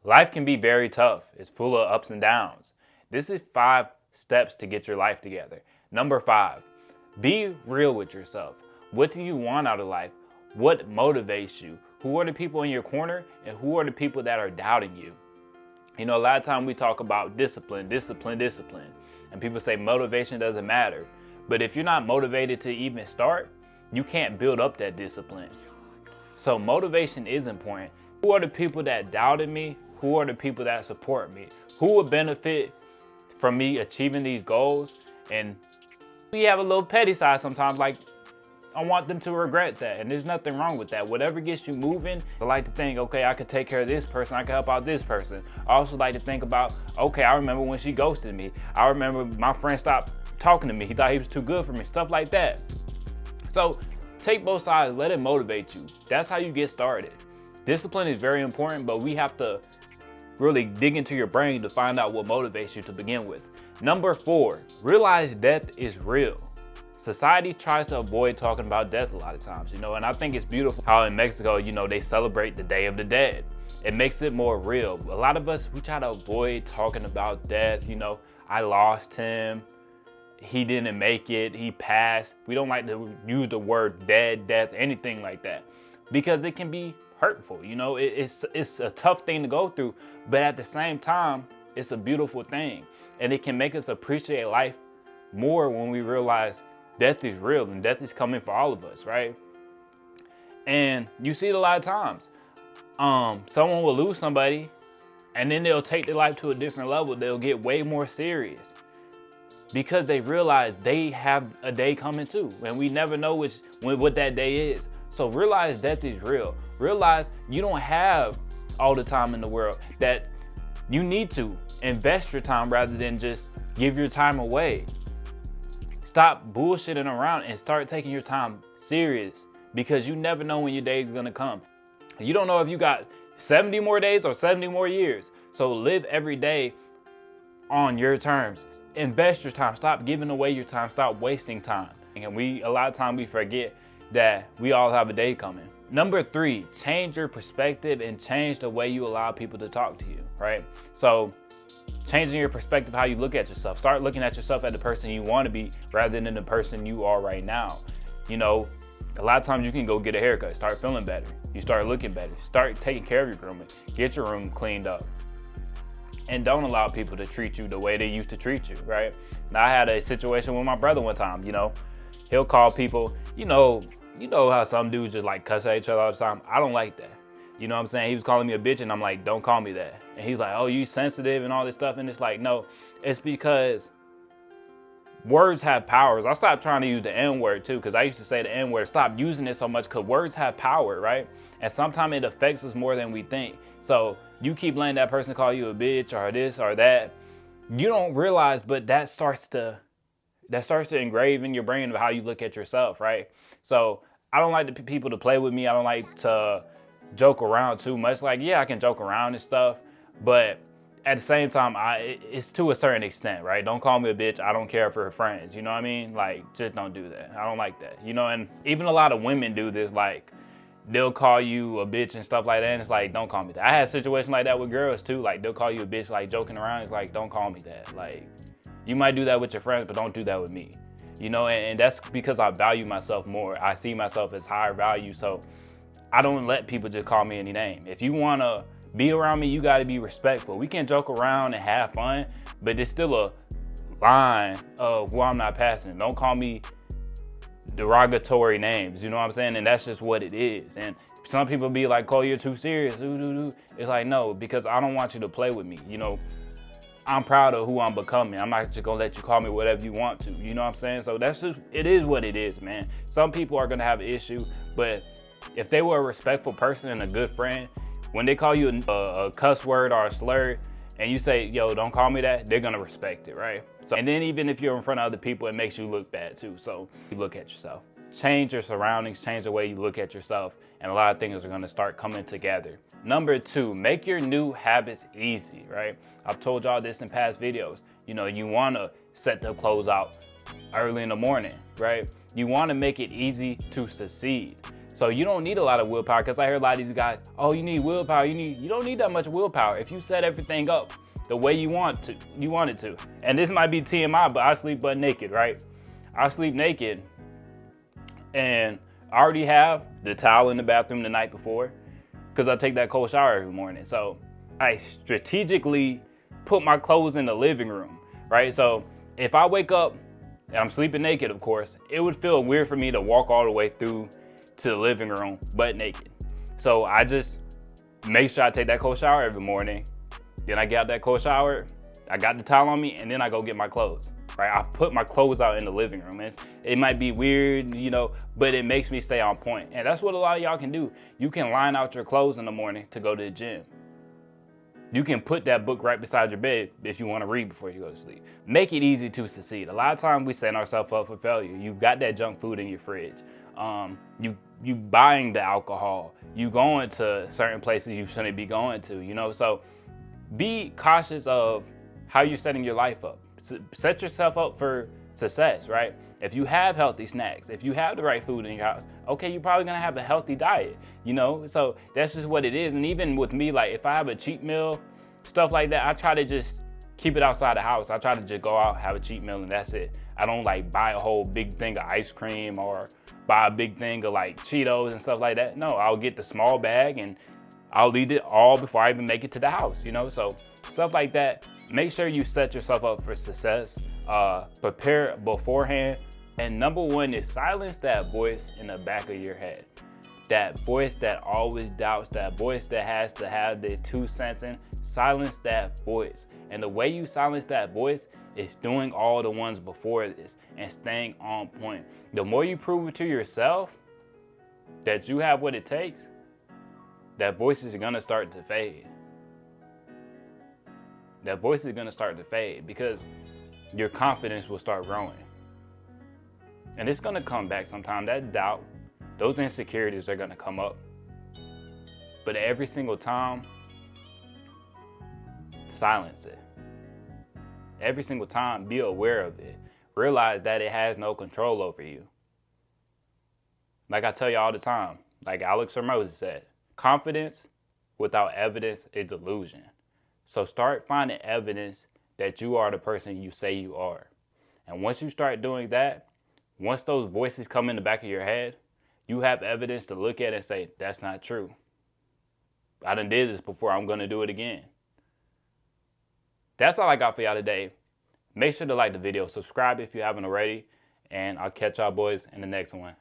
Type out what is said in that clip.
Life can be very tough. It's full of ups and downs. This is 5 steps to get your life together. Number 5, be real with yourself. What do you want out of life? What motivates you? Who are the people in your corner and who are the people that are doubting you? You know, a lot of time we talk about discipline. And people say motivation doesn't matter. But if you're not motivated to even start, you can't build up that discipline. So motivation is important. Who are the people that doubted me? Who are the people that support me? Who would benefit from me achieving these goals? And we have a little petty side sometimes, like I want them to regret that, and there's nothing wrong with that. Whatever gets you moving, I like to think, okay, I could take care of this person, I could help out this person. I also like to think about, okay, I remember when she ghosted me. I remember my friend stopped talking to me. He thought he was too good for me, stuff like that. So take both sides, let it motivate you. That's how you get started. Discipline is very important, but we have to really dig into your brain to find out what motivates you to begin with. Number 4, realize death is real. Society tries to avoid talking about death a lot of times, you know, and I think it's beautiful how in Mexico, you know, they celebrate the Day of the Dead. It makes it more real. A lot of us, we try to avoid talking about death. You know, I lost him. He didn't make it. He passed. We don't like to use the word dead, death, anything like that, because it can be hurtful. You know, it's a tough thing to go through, but at the same time, it's a beautiful thing. And it can make us appreciate life more when we realize death is real and death is coming for all of us, right? And you see it a lot of times. Someone will lose somebody and then they'll take their life to a different level. They'll get way more serious because they realize they have a day coming too. And we never know what that day is. So realize death is real. Realize you don't have all the time in the world, that you need to invest your time rather than just give your time away. Stop bullshitting around and start taking your time serious, because you never know when your day is gonna come. You don't know if you got 70 more days or 70 more years. So live every day on your terms. Invest your time. Stop giving away your time. Stop wasting time. And a lot of time we forget that we all have a day coming. Number 3, change your perspective and change the way you allow people to talk to you, right? So changing your perspective, how you look at yourself. Start looking at yourself as the person you want to be rather than the person you are right now. You know, a lot of times you can go get a haircut, start feeling better. You start looking better. Start taking care of your grooming. Get your room cleaned up. And don't allow people to treat you the way they used to treat you, right? Now, I had a situation with my brother one time, you know. He'll call people, you know how some dudes just like cuss at each other all the time? I don't like that. You know what I'm saying? He was calling me a bitch and I'm like, don't call me that. And he's like, oh, you sensitive and all this stuff. And it's like, no, it's because words have powers. I stopped trying to use the N-word too, because I used to say the N-word. Stop using it so much because words have power, right? And sometimes it affects us more than we think. So you keep letting that person call you a bitch or this or that. You don't realize, but that starts to engrave in your brain of how you look at yourself, right? So I don't like the people to play with me. I don't like to joke around too much. Like, yeah, I can joke around and stuff, but at the same time, it's to a certain extent, right? Don't call me a bitch. I don't care for her friends. You know what I mean? Like, just don't do that. I don't like that. You know, and even a lot of women do this. Like, they'll call you a bitch and stuff like that. And it's like, don't call me that. I had a situation like that with girls too. Like, they'll call you a bitch, like joking around. It's like, don't call me that. Like, you might do that with your friends, but don't do that with me. You know, and that's because I value myself more. I see myself as higher value. So I don't let people just call me any name. If you want to be around me, you got to be respectful. We can joke around and have fun, but it's still a line of where I'm not passing. Don't call me derogatory names, you know what I'm saying? And that's just what it is. And some people be like, oh, you're too serious. It's like, no, because I don't want you to play with me. You know, I'm proud of who I'm becoming. I'm not just gonna let you call me whatever you want to, you know what I'm saying? So that's just, it is what it is, man. Some people are gonna have an issue, but if they were a respectful person and a good friend, when they call you a cuss word or a slur and you say, yo, don't call me that, they're gonna respect it, right? So, and then even if you're in front of other people, it makes you look bad too. So you look at yourself. Change your surroundings, change the way you look at yourself, and a lot of things are gonna start coming together. Number 2, make your new habits easy, right? I've told y'all this in past videos. You know, you wanna set the clothes out early in the morning, right? You wanna make it easy to succeed. So you don't need a lot of willpower, because I hear a lot of these guys, oh, you need willpower. You don't need that much willpower. If you set everything up the way you want it to. And this might be TMI, but I sleep butt naked, right? I sleep naked, and I already have the towel in the bathroom the night before, because I take that cold shower every morning. So I strategically put my clothes in the living room, right? So if I wake up and I'm sleeping naked, of course, it would feel weird for me to walk all the way through to the living room butt naked. So I just make sure I take that cold shower every morning. Then I get out that cold shower, I got the towel on me, and then I go get my clothes, right? I put my clothes out in the living room. And it might be weird, but it makes me stay on point. And that's what a lot of y'all can do. You can line out your clothes in the morning to go to the gym. You can put that book right beside your bed if you want to read before you go to sleep. Make it easy to succeed. A lot of times we set ourselves up for failure. You got that junk food in your fridge. You buying the alcohol. You going to certain places you shouldn't be going to, So be cautious of how you're setting your life up. Set yourself up for success, right? If you have healthy snacks, if you have the right food in your house, okay, you're probably gonna have a healthy diet, So that's just what it is. And even with me, like if I have a cheat meal, stuff like that, I try to just keep it outside the house. I try to just go out, have a cheat meal, and that's it. I don't like buy a whole big thing of ice cream or buy a big thing of like Cheetos and stuff like that. No, I'll get the small bag and I'll eat it all before I even make it to the house, So stuff like that. Make sure you set yourself up for success. Prepare beforehand. And number one is silence that voice in the back of your head. That voice that always doubts, that voice that has to have their 2 cents in. Silence that voice. And the way you silence that voice is doing all the ones before this and staying on point. The more you prove it to yourself that you have what it takes, that voice is gonna start to fade. That voice is gonna start to fade because your confidence will start growing. And it's gonna come back sometime. That doubt, those insecurities are gonna come up. But every single time, silence it. Every single time, be aware of it. Realize that it has no control over you. Like I tell you all the time, like Alex Hormozy said, confidence without evidence is delusion. So start finding evidence that you are the person you say you are. And once you start doing that, once those voices come in the back of your head, you have evidence to look at and say, that's not true. I done did this before, I'm gonna do it again. That's all I got for y'all today. Make sure to like the video, subscribe if you haven't already, and I'll catch y'all boys in the next one.